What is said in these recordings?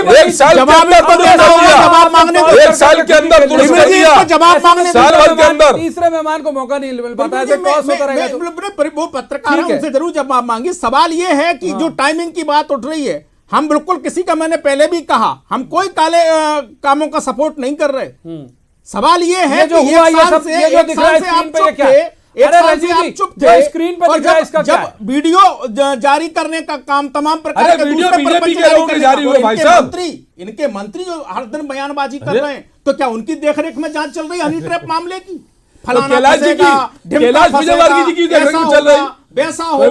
एक साल के अंदर जवाब मांगने, एक साल के अंदर दुरुस्त कर दिया, जवाब मांगने, साल भर के अंदर। तीसरे मेहमान को मौका नहीं मिल पाता, ऐसे टॉस होता रहेगा। वो पत्रकार है, उनसे जरूर जवाब मांगी। सवाल ये है कि जो टाइमिंग की बात उठ रही है, हम बिल्कुल किसी का, मैंने पहले भी कहा, हम कोई काले कामों का सपोर्ट नहीं कर रहे। सवाल ये है जो हुआ, ये सब ये जो दिख रहा है स्क्रीन पे, ये क्या है? अरे रजनी जी, चुप जो थे, स्क्रीन पे और दिख रहा है, इसका क्या है? जब वीडियो जारी करने का काम तमाम प्रकार अरे वीडियो बीजेपी के लोगों के जारी हुए भाई साहब। इनके मंत्री जो हर दिन बयानबाजी कर रहे हैं, तो क्या उनकी देखरेख में जांच चल रही है हनी ट्रैप मामले की? कैलाश जी की, कैलाश विजयवर्गीय जी की देखरेख में चल रही, वैसा होगा,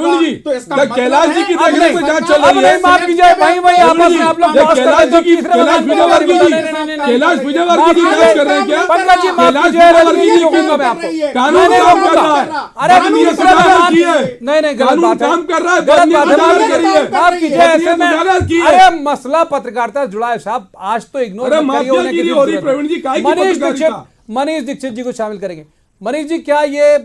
तो इसका मतलब कैलाश जी की देखरेख में जांच चल रही है। माफ कीजिए भाई, वही आपस में आप लोग कैलाश जी की, कैलाश विजयवर्गीय जी, कैलाश विजयवर्गीय जी जांच कर रहे हैं क्या? पंकज जी माफ कैलाश कीजिए, विजयवर्गीय जी होगा मैं आपको कानून काम कर रहा है। अरे कानून दूसरा सजा बात की है, नहीं नहीं, गलत कानून बात है, काम कर रहा है, गलत बात है, बदनीयत करी है। माफ कीजिए, ऐसे में उजागर की है। अरे मसला पत्रकारिता से जुड़ा है साहब, आज तो इग्नोर अरे मत करिए, होने की माफियागिरी हो रही प्रवीण जी, काहे की पत्रकारिता? मनीष दीक्षित जी को शामिल करेंगे। मनीष जी, क्या ये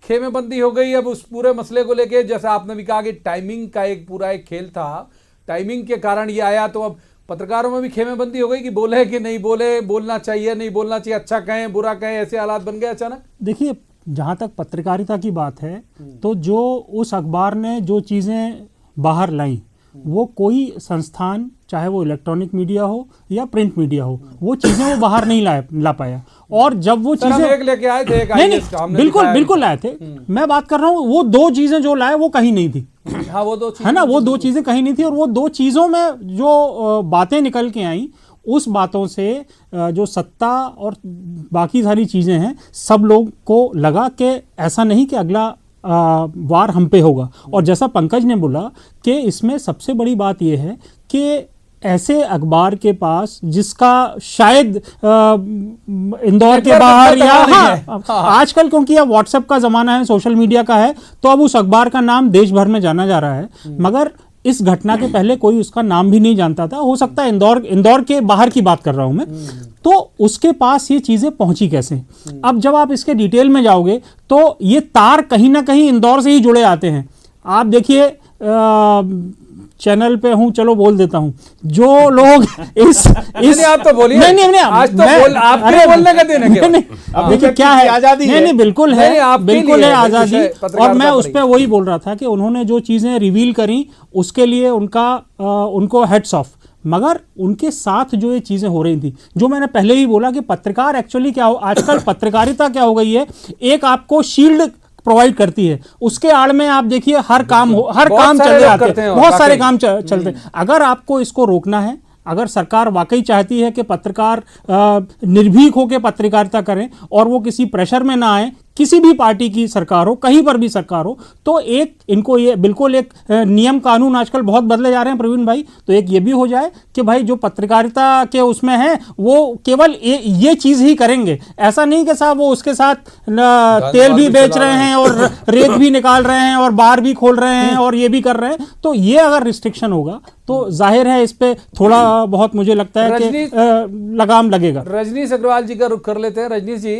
खेमेबंदी हो गई अब उस पूरे मसले को लेके? जैसा आपने भी कहा कि टाइमिंग का एक पूरा एक खेल था, टाइमिंग के कारण ये आया, तो अब पत्रकारों में भी खेमेबंदी हो गई कि बोले कि नहीं बोले, बोलना चाहिए नहीं बोलना चाहिए, अच्छा कहें बुरा कहें, ऐसे हालात बन गए अचानक? देखिए, जहाँ तक पत्रकारिता की बात है, तो जो उस अखबार ने जो चीज़ें बाहर लाई, वो कोई संस्थान, चाहे वो इलेक्ट्रॉनिक मीडिया हो या प्रिंट मीडिया हो, वो चीज़ें वो बाहर नहीं ला पाया। और जब वो चीजें एक लेके आए थे, नहीं बिल्कुल लाए थे। मैं बात कर रहा हूँ, वो दो चीजें जो लाए वो कहीं नहीं थी। हाँ, वो दो है ना, वो दो चीजें कहीं नहीं थी। और वो दो चीजों में जो बातें निकल के आई, उस बातों से जो सत्ता और बाकी सारी चीजें हैं, सब लोग को लगा कि ऐसा नहीं कि अगला वार हम पे होगा। और जैसा पंकज ने बोला कि इसमें सबसे बड़ी बात यह है कि ऐसे अखबार के पास जिसका शायद इंदौर के बाहर या आजकल क्योंकि अब व्हाट्सएप का ज़माना है, सोशल मीडिया का है, तो अब उस अखबार का नाम देश भर में जाना जा रहा है। मगर इस घटना के पहले कोई उसका नाम भी नहीं जानता था। हो सकता है इंदौर के बाहर की बात कर रहा हूं मैं, तो उसके पास ये चीज़ें पहुंची कैसे? अब जब आप इसके डिटेल में जाओगे तो ये तार कहीं ना कहीं इंदौर से ही जुड़े आते हैं। आप देखिए, चैनल पे हूं, चलो बोल देता हूं, जो लोग इस आप तो बोलिए, नहीं आज तो आपके बोलने का दिन है। अब देखिए क्या है, आजादी है। नहीं बिल्कुल है, बिल्कुल है आजादी। और मैं उस पर वही बोल रहा था कि उन्होंने जो चीजें रिवील करी उसके लिए उनको हेड्स ऑफ। मगर उनके साथ जो ये चीजें हो रही थी, जो मैंने पहले ही बोला कि पत्रकार एक्चुअली क्या हो, आजकल पत्रकारिता क्या हो गई है, एक आपको शील्ड प्रोवाइड करती है, उसके आड़ में आप देखिए हर काम चल जाते हैं, बहुत सारे काम चलते हैं। अगर आपको इसको रोकना है, अगर सरकार वाकई चाहती है कि पत्रकार निर्भीक होकर पत्रकारिता करें और वो किसी प्रेशर में ना आए, किसी भी पार्टी की सरकार हो, कहीं पर भी सरकार हो, तो एक इनको ये बिल्कुल एक नियम कानून आजकल बहुत बदले जा रहे हैं प्रवीण भाई, तो एक ये भी हो जाए कि भाई जो पत्रकारिता के उसमें है वो केवल ये चीज ही करेंगे। ऐसा नहीं कि साहब वो उसके साथ तेल भी बेच रहे हैं और रेत भी निकाल रहे हैं और बार भी खोल रहे हैं और ये भी कर रहे हैं। तो ये अगर रिस्ट्रिक्शन होगा तो जाहिर है इस पे थोड़ा बहुत मुझे लगता है कि लगाम लगेगा। रजनीश अग्रवाल जी का रुख कर लेते हैं। रजनीश जी,